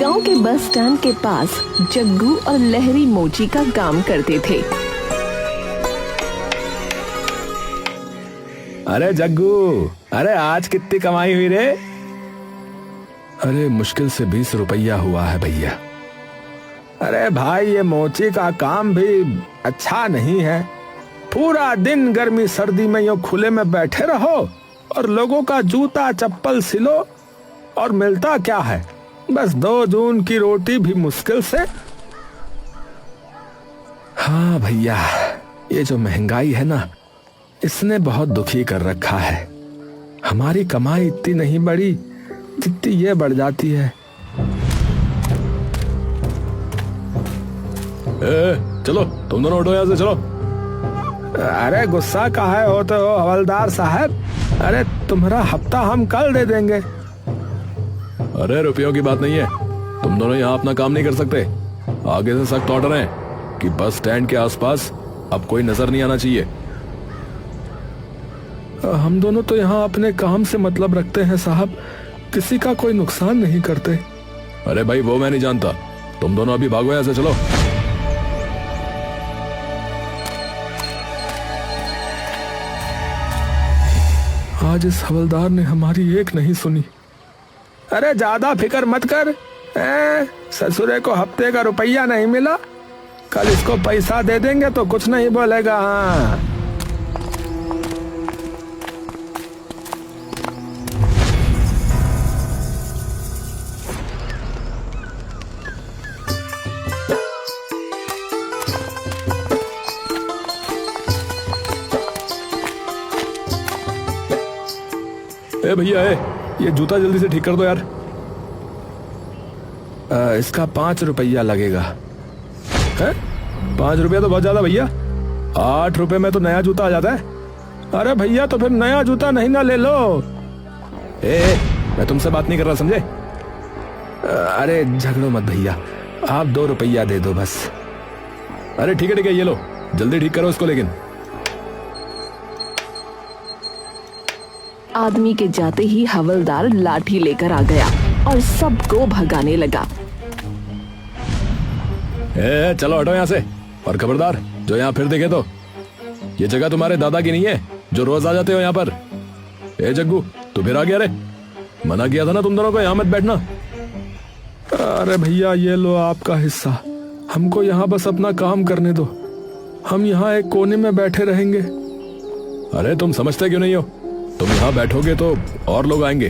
गांव के bus stand के पास जग्गू और लहरी मोची का काम करते थे। अरे जग्गू, अरे आज कितनी कमाई हुई रे? अरे मुश्किल से 20 रुपया हुआ है भैया। अरे भाई ये मोची का काम भी अच्छा नहीं है। पूरा दिन गर्मी सर्दी में यूं खुले में बैठे रहो और लोगों का जूता चप्पल सिलो और मिलता क्या है? बस 2 जून की रोटी भी मुश्किल से। हाँ भैया, ये जो महंगाई है ना, इसने बहुत दुखी कर रखा है। हमारी कमाई इतनी नहीं बढ़ी जितनी ये बढ़ जाती है। चलो तुम दोनों उठो, यहाँ से चलो। अरे गुस्सा काहे होते हो हवलदार साहब? अरे तुम्हारा हफ्ता हम कल दे देंगे। अरे रुपयों की बात नहीं है, तुम दोनों यहाँ अपना काम नहीं कर सकते। आगे से सख्त ऑर्डर है कि बस स्टैंड के आसपास अब कोई नजर नहीं आना चाहिए। हम दोनों तो यहाँ अपने काम से मतलब रखते हैं साहब, किसी का कोई नुकसान नहीं करते। अरे भाई वो मैं नहीं जानता, तुम दोनों अभी भागो यहाँ से, चलो। आज इस हवलदार ने हमारी एक नहीं सुनी। अरे ज्यादा फिक्र मत कर, ससुरे को हफ्ते का रुपया नहीं मिला, कल इसको पैसा दे देंगे तो कुछ नहीं बोलेगा। हाँ ए भैया, ये जूता जल्दी से ठीक कर दो यार। इसका 5 रुपया लगेगा। है? 5 रुपया तो बहुत ज्यादा भैया। 8 रुपए में तो नया जूता आ जाता है। अरे भैया तो फिर नया जूता नहीं ना ले लो। मैं तुमसे बात नहीं कर रहा, समझे? अरे झगड़ो मत भैया, आप 2 रुपया दे दो बस। अरे ठीक है, ये लो, जल्दी ठीक करो इसको। लेकिन आदमी के जाते ही हवलदार लाठी लेकर आ गया और सबको भगाने लगा। चलो हटो यहाँ से, और खबरदार जो यहाँ फिर देखे तो, ये जगह तुम्हारे दादा की नहीं है जो रोज आ जाते हो यहाँ पर। जग्गू, तू फिर आ गया रे? मना किया था ना तुम दोनों को यहाँ मत बैठना। अरे भैया ये लो आपका हिस्सा, हमको यहाँ बस अपना काम करने दो, हम यहाँ एक कोने में बैठे रहेंगे। अरे तुम समझते क्यों नहीं हो? तुम यहाँ बैठोगे तो और लोग आएंगे,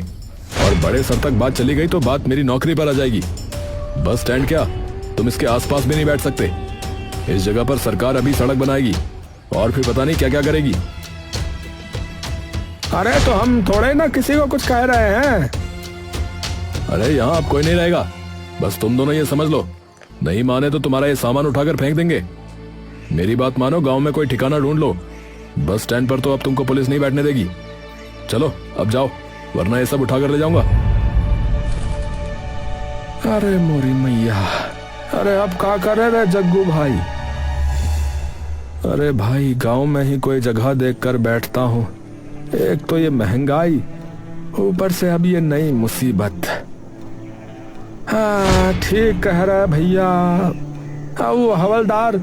और बड़े सर तक बात चली गई तो बात मेरी नौकरी पर आ जाएगी। बस स्टैंड क्या, तुम इसके आसपास भी नहीं बैठ सकते। इस जगह पर सरकार अभी सड़क बनाएगी और फिर पता नहीं क्या क्या करेगी। अरे तो हम थोड़े ना किसी को कुछ कह रहे हैं। अरे यहाँ अब कोई नहीं रहेगा, बस तुम दोनों ये समझ लो, नहीं माने तो तुम्हारा ये सामान उठाकर फेंक देंगे। मेरी बात मानो, गांव में कोई ठिकाना ढूंढ लो। बस स्टैंड पर तो अब तुमको पुलिस नहीं बैठने देगी। चलो अब जाओ, वरना ये सब उठाकर ले जाऊंगा। अरे मोरी मैया, अरे अब क्या करे रे जग्गू भाई? अरे भाई गांव में ही कोई जगह देखकर बैठता हूँ, एक तो ये महंगाई, ऊपर से अब ये नई मुसीबत। हाँ ठीक कह रहा है भैया, वो हवलदार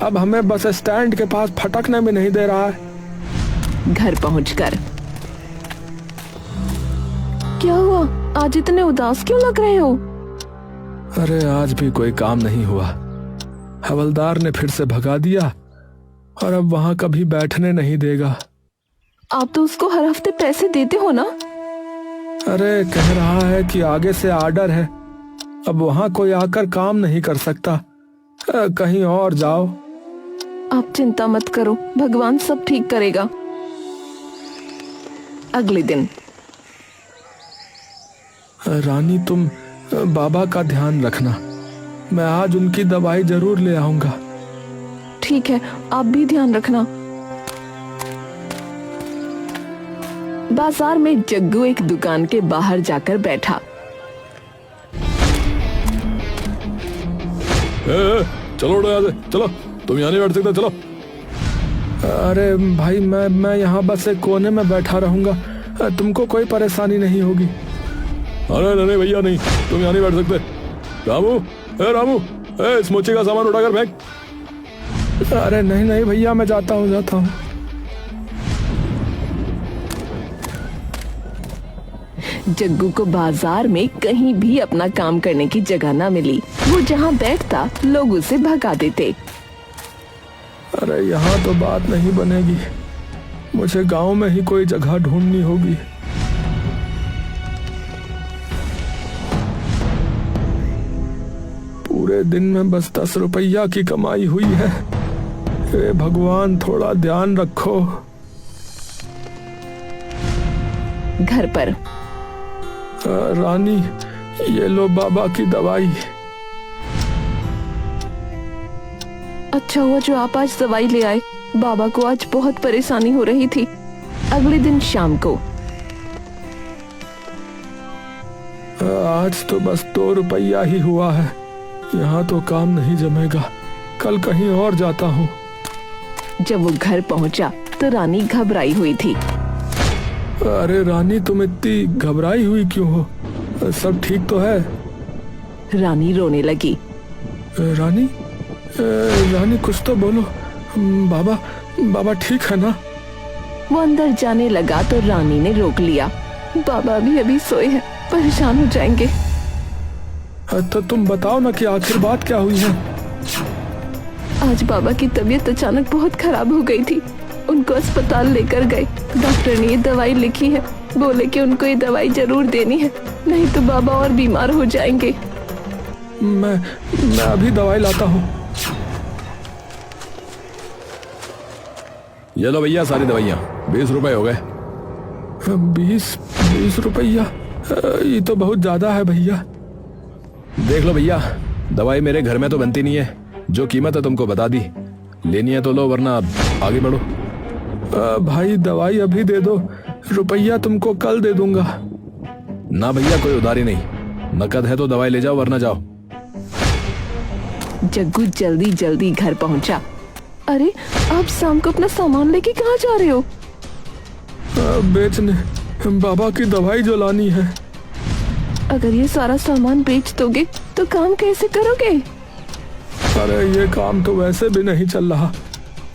अब हमें बस स्टैंड के पास फटकने भी नहीं दे रहा है। घर पहुंचकर क्या हुआ, आज इतने उदास क्यों लग रहे हो? अरे आज भी कोई काम नहीं हुआ, हवलदार ने फिर से भगा दिया और अब वहां कभी बैठने नहीं देगा। आप तो उसको हर हफ्ते पैसे देते हो ना? अरे कह रहा है कि आगे से आर्डर है, अब वहां कोई आकर काम नहीं कर सकता, कहीं और जाओ। आप चिंता मत करो, भगवान सब ठीक करेगा। अगले दिन रानी तुम बाबा का ध्यान रखना, मैं आज उनकी दवाई जरूर ले आऊंगा। ठीक है, आप भी ध्यान रखना। बाजार में जग्गू एक दुकान के बाहर जाकर बैठा। चलो उठो यहाँ से, चलो, तुम यहाँ नहीं बैठ सकते, चलो। अरे भाई मैं यहाँ बस एक कोने में बैठा रहूंगा, तुमको कोई परेशानी नहीं होगी। अरे नहीं भैया नहीं, तुम यहाँ नहीं बैठ सकते। रामू, ए रामू, ए इस मोची का सामान उठाकर फेंक। अरे नहीं नहीं भैया, मैं जाता हूँ। जग्गू को बाजार में कहीं भी अपना काम करने की जगह ना मिली। वो जहाँ बैठता लोग उसे भगा देते। अरे यहाँ तो बात नहीं बनेगी, मुझे गांव में ही कोई जगह ढूंढनी होगी। पूरे दिन में बस 10 रुपया की कमाई हुई है। हे भगवान, थोड़ा ध्यान रखो। घर पर रानी, ये लो बाबा की दवाई। अच्छा हुआ जो आप आज दवाई ले आए। बाबा को आज बहुत परेशानी हो रही थी। अगले दिन शाम को आज तो बस 2 रुपया ही हुआ है, यहाँ तो काम नहीं जमेगा। कल कहीं और जाता हूँ। जब वो घर पहुंचा तो रानी घबराई हुई थी। अरे रानी, तुम इतनी घबराई हुई क्यों हो? सब ठीक तो है? रानी रोने लगी। रानी कुछ तो बोलो। बाबा ठीक है ना? वो अंदर जाने लगा तो रानी ने रोक लिया। बाबा अभी सोए हैं, परेशान हो जाएंगे। तो तुम बताओ ना कि आखिर बात क्या हुई है? आज बाबा की तबीयत अचानक बहुत खराब हो गई थी। उनको अस्पताल लेकर गए। डॉक्टर ने ये दवाई लिखी है, बोले कि उनको ये दवाई जरूर देनी है, नहीं तो बाबा और बीमार हो जाएंगे। मैं अभी दवाई लाता हूँ। ये लो भैया सारी दवाइयाँ, 20 रुपए हो गए। 20 रुपया? ये तो बहुत ज्यादा है भैया। देख लो भैया, दवाई मेरे घर में तो बनती नहीं है। जो कीमत है तुमको बता दी, लेनी है तो लो, वरना आगे बढ़ो। भाई दवाई अभी दे दो, रुपया तुमको कल दे दूंगा। ना भैया, कोई उधारी नहीं, नकद है तो दवाई ले जाओ वरना जाओ। जग्गू जल्दी जल्दी घर पहुंचा। अरे आप शाम को अपना सामान लेके कहाँ जा रहे हो? बेचने, बाबा की दवाई जो लानी है। अगर ये सारा सामान बेच दोगे तो काम कैसे करोगे? अरे ये काम तो वैसे भी नहीं चल रहा।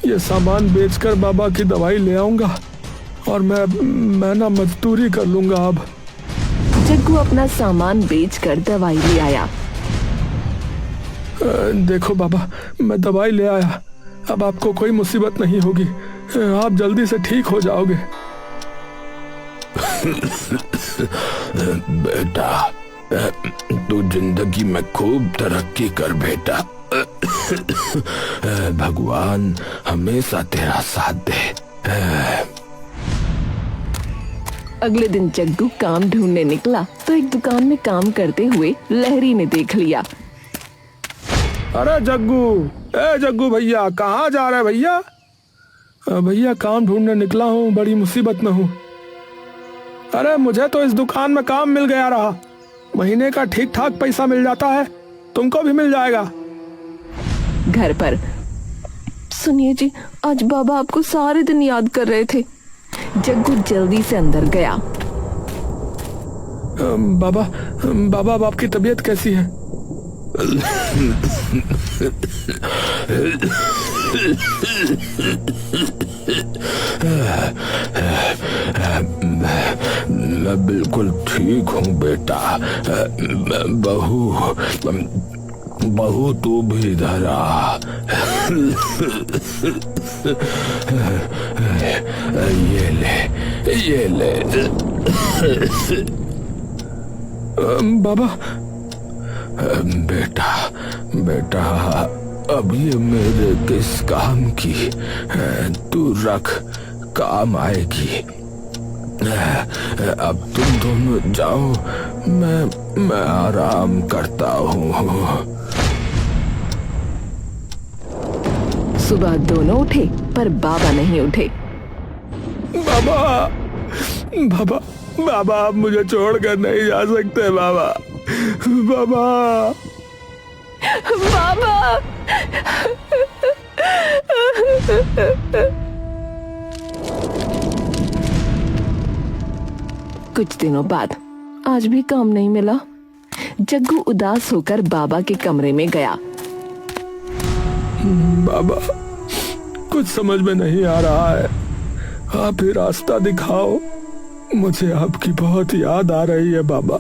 ये सामान बेचकर बाबा की दवाई ले आऊंगा और मैं ना मजदूरी कर लूंगा अब। जग्गू अपना सामान बेचकर दवाई ले आया। देखो बाबा, मैं दवाई ले आया। अब आपको कोई मुसीबत नहीं होगी, आप जल्दी से ठीक हो जाओगे। बेटा, तू जिंदगी में खूब तरक्की कर बेटा। भगवान हमेशा तेरा साथ दे। अगले दिन जग्गू काम ढूंढने निकला तो एक दुकान में काम करते हुए लहरी ने देख लिया। अरे जग्गू भैया, कहाँ जा रहे भैया? भैया काम ढूंढने निकला हूँ, बड़ी मुसीबत में हूँ। अरे मुझे तो इस दुकान में काम मिल गया रहा, महीने का ठीक ठाक पैसा मिल जाता है, तुमको भी मिल जाएगा। घर पर सुनिए जी, आज बाबा आपको सारे दिन याद कर रहे थे। जग्गू जल्दी से अंदर गया। बाबा अब आपकी तबीयत कैसी है? मैं बिल्कुल ठीक हूँ बेटा। बहू तू भी इधर आ। ये ले। बाबा। बेटा अब ये मेरे किस काम की? तू रख, काम आएगी। अब तुम दोनों जाओ, मैं आराम करता हूँ। सुबह दोनों उठे पर बाबा नहीं उठे। बाबा आप मुझे छोड़कर नहीं जा सकते बाबा। कुछ दिनों बाद आज भी काम नहीं मिला। जग्गू उदास होकर बाबा के कमरे में गया। बाबा, कुछ समझ में नहीं आ रहा है, आप ही रास्ता दिखाओ, मुझे आपकी बहुत याद आ रही है बाबा।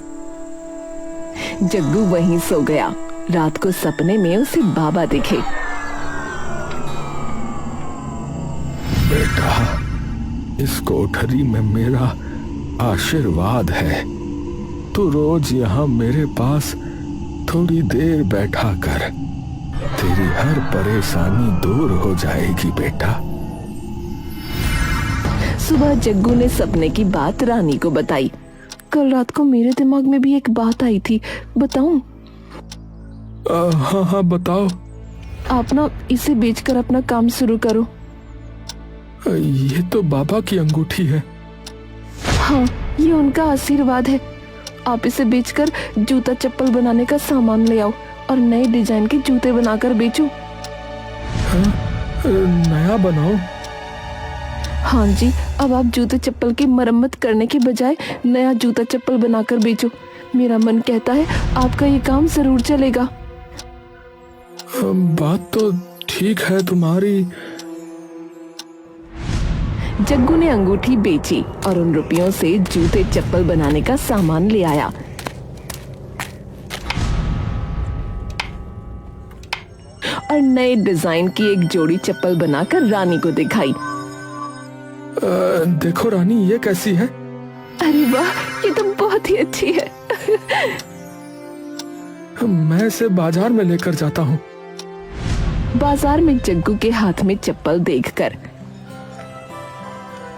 जग्गू वहीं सो गया। रात को सपने में उसे बाबा दिखे। बेटा, इस कोठरी में मेरा आशीर्वाद है। तू रोज यहाँ मेरे पास थोड़ी देर बैठा कर, तेरी हर परेशानी दूर हो जाएगी बेटा। सुबह जग्गू ने सपने की बात रानी को बताई। कल रात को मेरे दिमाग में भी एक बात आई थी, बताऊं? हाँ हाँ बताओ। आप ना इसे बेचकर अपना काम शुरू करो। ये तो बाबा की अंगूठी है। हाँ, ये उनका आशीर्वाद है। आप इसे बेचकर जूता चप्पल बनाने का सामान ले आओ और नए डिजाइन के जूते बनाकर बेचो। नया बनाओ? हाँ जी, अब आप जूते चप्पल की मरम्मत करने के बजाय नया जूता चप्पल बनाकर बेचो। मेरा मन कहता है आपका ये काम जरूर चलेगा। बात तो ठीक है तुम्हारी। जग्गू ने अंगूठी बेची और उन रुपयों से जूते चप्पल बनाने का सामान ले आया। और नए डिजाइन की एक जोड़ी चप्पल बनाकर रानी को दिखाई। देखो रानी, ये कैसी है? अरे वाह, ये तो बहुत ही अच्छी है। मैं इसे बाजार में लेकर जाता हूँ। बाजार में जग्गू के हाथ में चप्पल देखकर,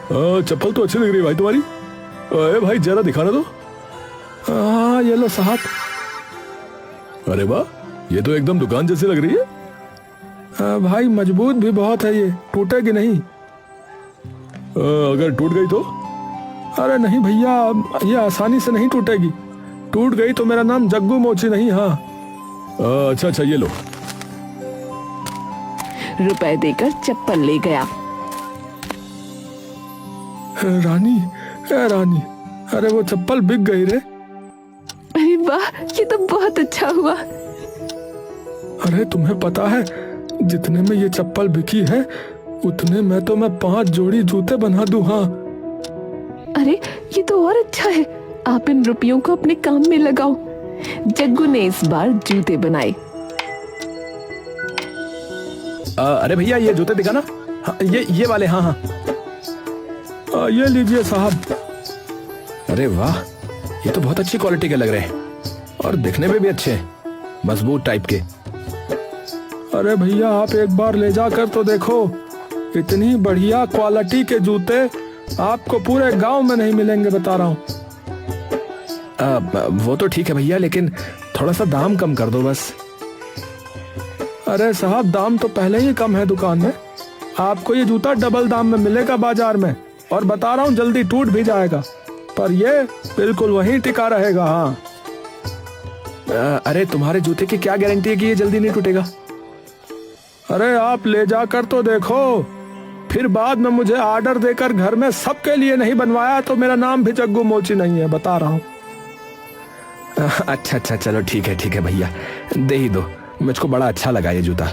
चप्पल तो अच्छी लग रही है भाई तुम्हारी। अरे भाई जरा दिखाना तो। हाँ ये लो साहब। अरे वाह, ये तो एकदम दुकान जैसी लग रही है। भाई मजबूत भी बहुत है, ये टूटेगी नहीं। अगर टूट गई तो? अरे नहीं भैया, ये आसानी से नहीं टूटेगी। टूट गई तो मेरा नाम जग्गू मोची नहीं। हाँ अच्छा अच्छा, ये लो। रुपए देकर चप्पल ले गया। रानी, रानी, अरे वो चप्पल बिक गई रे। अरे वाह, ये तो बहुत अच्छा हुआ। अरे तुम्हें पता है, जितने में ये चप्पल बिकी है उतने में तो मैं 5 जोड़ी जूते बना दूं। हाँ। अरे ये तो और अच्छा है, आप इन रुपयों को अपने काम में लगाओ। जग्गू ने इस बार जूते बनाए। अरे भैया, ये जूते दिखाना। हाँ, ये वाले। हाँ हाँ, ये लीजिए साहब। अरे वाह, ये तो बहुत अच्छी क्वालिटी के लग रहे हैं और दिखने में भी अच्छे हैं, मजबूत टाइप के। अरे भैया, आप एक बार ले जाकर तो देखो, इतनी बढ़िया क्वालिटी के जूते आपको पूरे गांव में नहीं मिलेंगे, बता रहा हूँ। वो तो ठीक है भैया, लेकिन थोड़ा सा दाम कम कर दो बस। अरे साहब, दाम तो पहले ही कम है दुकान में। आपको ये जूता डबल दाम में मिलेगा बाजार में, और बता रहा हूँ जल्दी टूट भी जाएगा, पर ये बिल्कुल वहीं टिका रहेगा। हाँ। अरे तुम्हारे जूते की क्या गारंटी है कि ये जल्दी नहीं टूटेगा? अरे आप ले जाकर तो देखो, फिर बाद में मुझे ऑर्डर देकर घर में सबके लिए नहीं बनवाया तो मेरा नाम भी जग्गू मोची नहीं है, बता रहा हूँ। अच्छा अच्छा, चलो ठीक है भैया, दे ही दो, मुझको बड़ा अच्छा लगा ये जूता।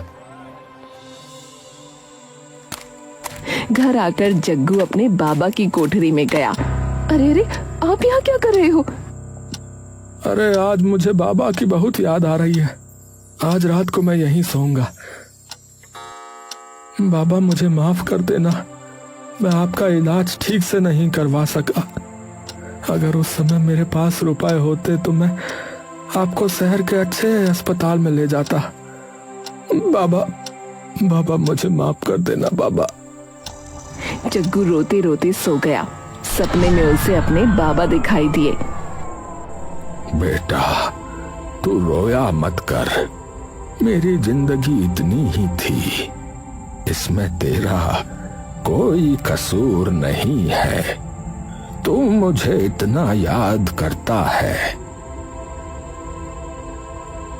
घर आकर जग्गू अपने बाबा की कोठरी में गया। अरे अरे, आप यहाँ क्या कर रहे हो? अरे आज मुझे बाबा की बहुत याद आ रही है। आज रात को मैं यहीं सोऊंगा। बाबा मुझे माफ कर देना, मैं आपका इलाज ठीक से नहीं करवा सका। अगर उस समय मेरे पास रुपए होते तो मैं आपको शहर के अच्छे अस्पताल में ले जाता। बाबा मुझे माफ कर देना बाबा। जग्गू रोते रोते सो गया। सपने में उसे अपने बाबा दिखाई दिए। बेटा, तू रोया मत कर, मेरी जिंदगी इतनी ही थी, इसमें तेरा कोई कसूर नहीं है। तू मुझे इतना याद करता है।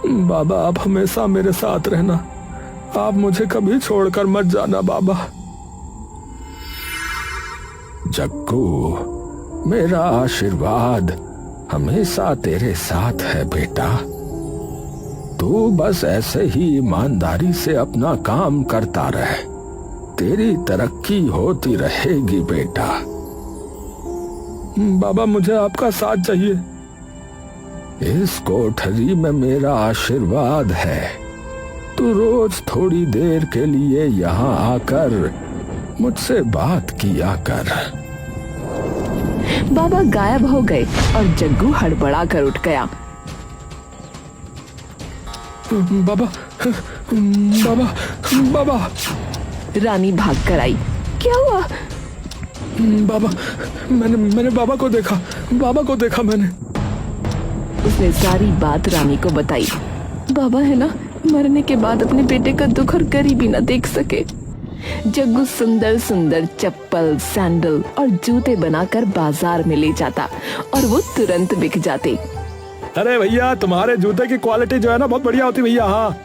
बाबा, आप हमेशा मेरे साथ रहना, आप मुझे कभी छोड़कर मत जाना बाबा। जग्गू, मेरा आशीर्वाद हमेशा तेरे साथ है बेटा। तू बस ऐसे ही ईमानदारी से अपना काम करता रहे, तेरी तरक्की होती रहेगी बेटा। बाबा मुझे आपका साथ चाहिए। इस कोठरी में मेरा आशीर्वाद है। तू रोज थोड़ी देर के लिए यहाँ आकर मुझसे बात किया कर। बाबा गायब हो गए और जग्गू हड़बड़ा कर उठ गया। बाबा बाबा बाबा। रानी भाग कर आई। क्या हुआ? बाबा मैंने बाबा को देखा, बाबा को देखा मैंने। उसने सारी बात रानी को बताई। बाबा है ना, मरने के बाद अपने बेटे का दुख और गरीबी न देख सके। जग्गू सुंदर सुंदर चप्पल, सैंडल और जूते बनाकर बाजार में ले जाता और वो तुरंत बिक जाते। अरे भैया तुम्हारे जूते की क्वालिटी जो है ना बहुत बढ़िया होती भैया। हाँ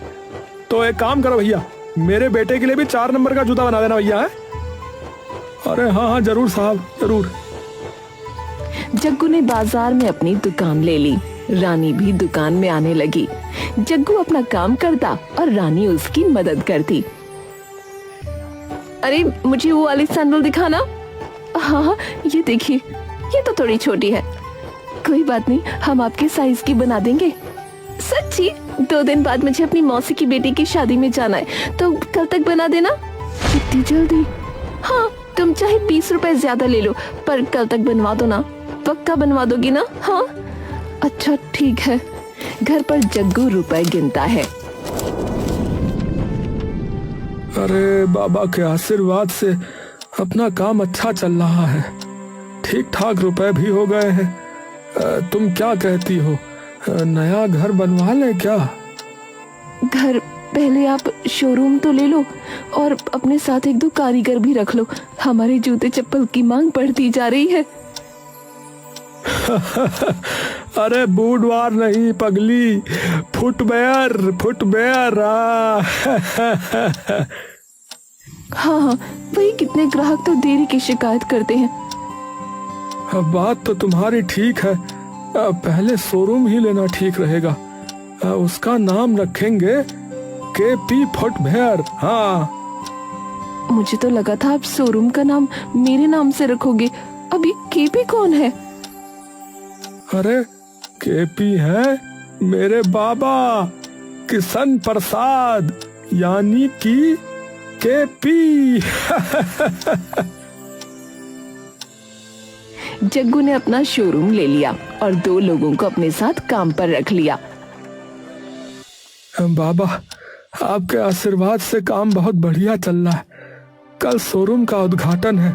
तो एक काम करो भैया, मेरे बेटे के लिए भी 4 नंबर का जूता बना देना भैया। है? अरे हाँ जरूर साहब जरूर। जग्गू ने बाजार में अपनी दुकान ले ली। रानी भी दुकान में आने लगी। जग्गू अपना काम करता और रानी उसकी मदद करती। अरे मुझे वो वाली सैंडल दिखाना। हाँ ये देखिए, ये तो थोड़ी छोटी है। कोई बात नहीं, हम आपके साइज की बना देंगे। सच्ची? 2 दिन बाद मुझे अपनी मौसी की बेटी की शादी में जाना है, तो कल तक बना देना। इतनी जल्दी? हाँ तुम चाहे 20 रुपए ज्यादा ले लो, पर कल तक बनवा दो ना। पक्का बनवा दोगी ना? हाँ अच्छा ठीक है। घर पर जग्गू रुपए गिनता है। अरे बाबा के आशीर्वाद से अपना काम अच्छा चल रहा है, ठीक ठाक रुपए भी हो गए हैं। तुम क्या कहती हो, नया घर बनवा ले क्या? घर पहले आप शोरूम तो ले लो और अपने साथ 1-2 कारीगर भी रख लो। हमारे जूते चप्पल की मांग बढ़ती जा रही है। अरे बूटवार नहीं पगली, फुटवेयर फुटवेयर। हाँ वही, कितने ग्राहक तो देरी की शिकायत करते हैं। बात तो तुम्हारी ठीक है, पहले शोरूम ही लेना ठीक रहेगा। उसका नाम रखेंगे KP फुटवेयर। हाँ मुझे तो लगा था आप शोरूम का नाम मेरे नाम से रखोगे। अभी KP कौन है? अरे KP है मेरे बाबा किशन प्रसाद, यानी कि KP। जग्गू ने अपना शोरूम ले लिया और 2 लोगों को अपने साथ काम पर रख लिया। बाबा आपके आशीर्वाद से काम बहुत बढ़िया चल रहा है। कल शोरूम का उद्घाटन है।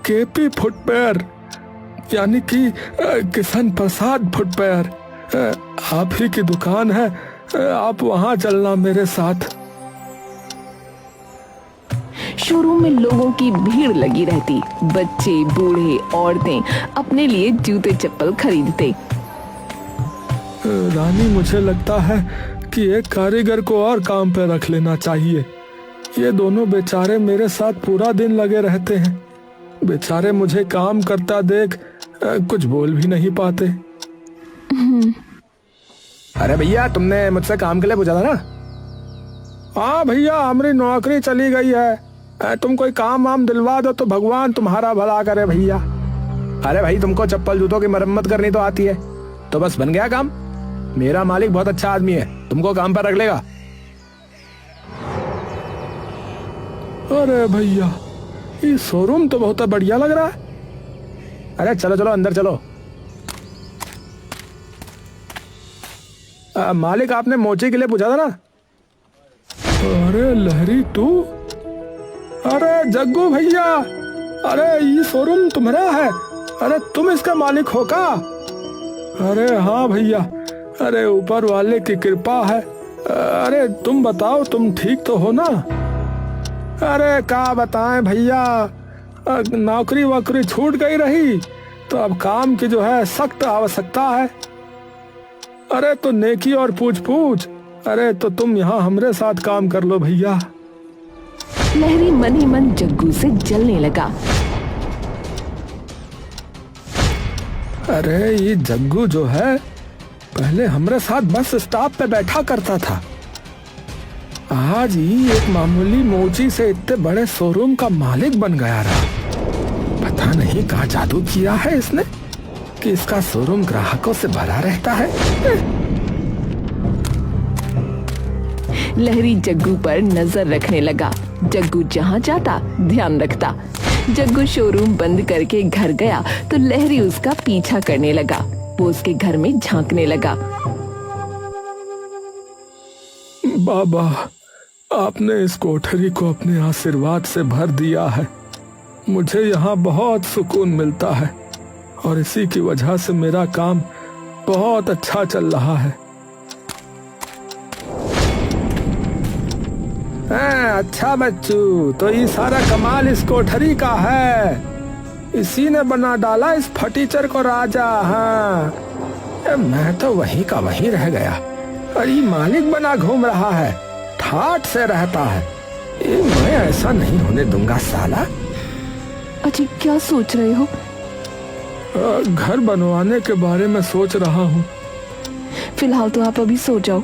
KP फुटवेयर यानी कि किशन प्रसाद फुटवेयर। आप ही की दुकान है, आप वहां चलना मेरे साथ। शोरूम में लोगों की भीड़ लगी रहती। बच्चे, बूढ़े, औरतें अपने लिए जूते चप्पल खरीदते। रानी मुझे लगता है कि एक कारीगर को और काम पे रख लेना चाहिए। ये दोनों बेचारे मेरे साथ पूरा दिन लगे रहते हैं। बेचारे मुझे काम करता देख कुछ बोल भी नहीं पाते। अरे भैया तुमने मुझसे काम के लिए पूछा था ना? हाँ भैया हमारी नौकरी चली गई है, तुम कोई काम वाम दिलवा दो तो भगवान तुम्हारा भला करे भैया। अरे भाई तुमको चप्पल जूतों की मरम्मत करनी तो आती है, तो बस बन गया काम। मेरा मालिक बहुत अच्छा आदमी है, तुमको काम पर रख लेगा। अरे भैया ये शोरूम तो बहुत बढ़िया लग रहा है। अरे चलो चलो अंदर चलो। मालिक आपने मोची के लिए पूछा था ना? अरे लहरी तू? अरे जग्गू भैया, अरे ये शोरूम तुम्हारा है? अरे तुम इसका मालिक हो का? अरे हाँ भैया, अरे ऊपर वाले की कृपा है। अरे तुम बताओ तुम ठीक तो हो ना? अरे क्या बताएं भैया, नौकरी वोकरी छूट गई रही तो अब काम की जो है सख्त आवश्यकता है। अरे तो नेकी और पूछ पूछ। अरे तो तुम यहाँ हमरे साथ काम कर लो भैया। लहरी मन ही मन जग्गू से जलने लगा। अरे ये जग्गू जो है पहले हमारे साथ बस स्टॉप पे बैठा करता था, आज ही एक मामूली मोची से इतने बड़े शोरूम का मालिक बन गया रहा। पता नहीं कहाँ जादू किया है इसने कि इसका शोरूम ग्राहकों से भरा रहता है। लहरी जग्गू पर नजर रखने लगा। जग्गू जहाँ जाता ध्यान रखता। जग्गू शोरूम बंद करके घर गया तो लहरी उसका पीछा करने लगा। वो उसके घर में झांकने लगा। बाबा, आपने इस कोठरी को अपने आशीर्वाद से भर दिया है। मुझे यहाँ बहुत सुकून मिलता है और इसी की वजह से मेरा काम बहुत अच्छा चल रहा है। अच्छा बच्चू, तो ये सारा कमाल इस कोठरी का है। इसी ने बना डाला इस फटीचर को राजा। हाँ, मैं तो वहीं का वहीं रह गया और ये मालिक बना घूम रहा है, ठाठ से रहता है। ये मैं ऐसा नहीं होने दूंगा साला। अजी क्या सोच रहे हो? घर बनवाने के बारे में सोच रहा हूँ। फिलहाल तो आप अभी सो जाओ।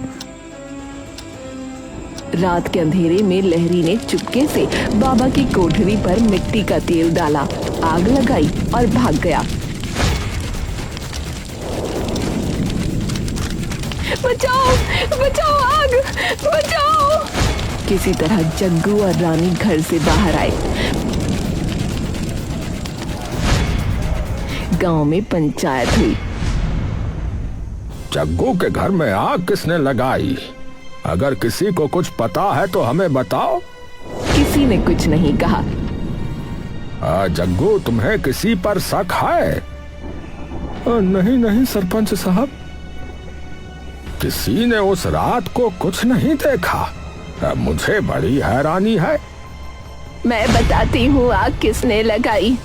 रात के अंधेरे में लहरी ने चुपके से बाबा की कोठरी पर मिट्टी का तेल डाला, आग लगाई और भाग गया। बचाओ बचाओ, आग बचाओ। किसी तरह जग्गू और रानी घर से बाहर आए। गांव में पंचायत हुई। जग्गू के घर में आग किसने लगाई? अगर किसी को कुछ पता है तो हमें बताओ। किसी ने कुछ नहीं कहा। जग्गू, तुम्हें किसी पर शक है? नहीं नहीं सरपंच साहब। किसी ने उस रात को कुछ नहीं देखा? मुझे बड़ी हैरानी है। मैं बताती हूँ आग किसने लगाई।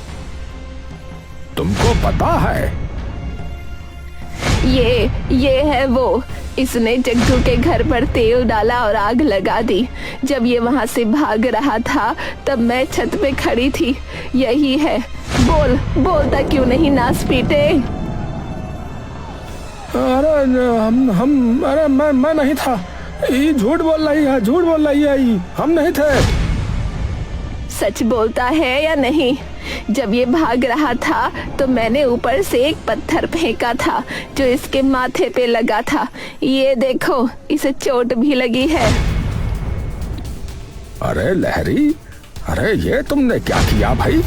तुमको पता है? ये है वो। इसने जग्गू के घर पर तेल डाला और आग लगा दी। जब ये वहां से भाग रहा था तब मैं छत पे खड़ी थी। यही है। बोलता क्यों नहीं नास पीटे? अरे अरे मैं नहीं था। ये झूठ बोल रही है, झूठ बोल रही है। ये हम नहीं थे। सच बोलता है या नहीं? जब ये भाग रहा था तो मैंने ऊपर से एक पत्थर फेंका था जो इसके माथे पे लगा था। ये देखो, इसे चोट भी लगी है। अरे लहरी, अरे ये तुमने क्या किया भाई?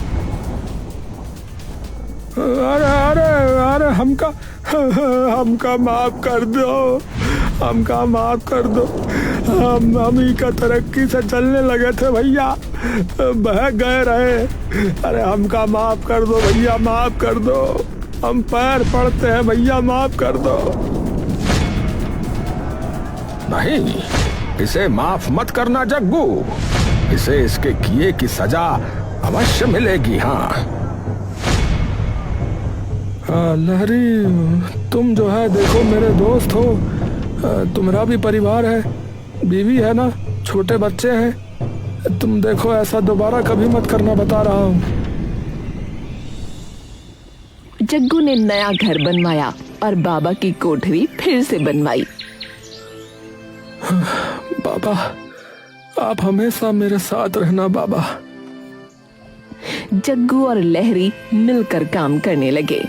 अरे हमका माफ कर दो। हमका माफ कर दो। हम ही का तरक्की से चलने लगे थे भैया, बह गए रहे। अरे हमका माफ कर दो भैया, माफ कर दो। हम पैर पड़ते हैं भैया, माफ कर दो। नहीं, इसे माफ मत करना जग्गू। इसे इसके किए की सजा अवश्य मिलेगी। हाँ लहरी, तुम जो है देखो मेरे दोस्त हो। तुम्हारा भी परिवार है, बीवी है ना, छोटे बच्चे हैं। तुम देखो ऐसा दोबारा कभी मत करना, बता रहा हूँ। जग्गू ने नया घर बनवाया और बाबा की कोठरी फिर से बनवाई। बाबा, आप हमेशा मेरे साथ रहना बाबा। जग्गू और लहरी मिलकर काम करने लगे।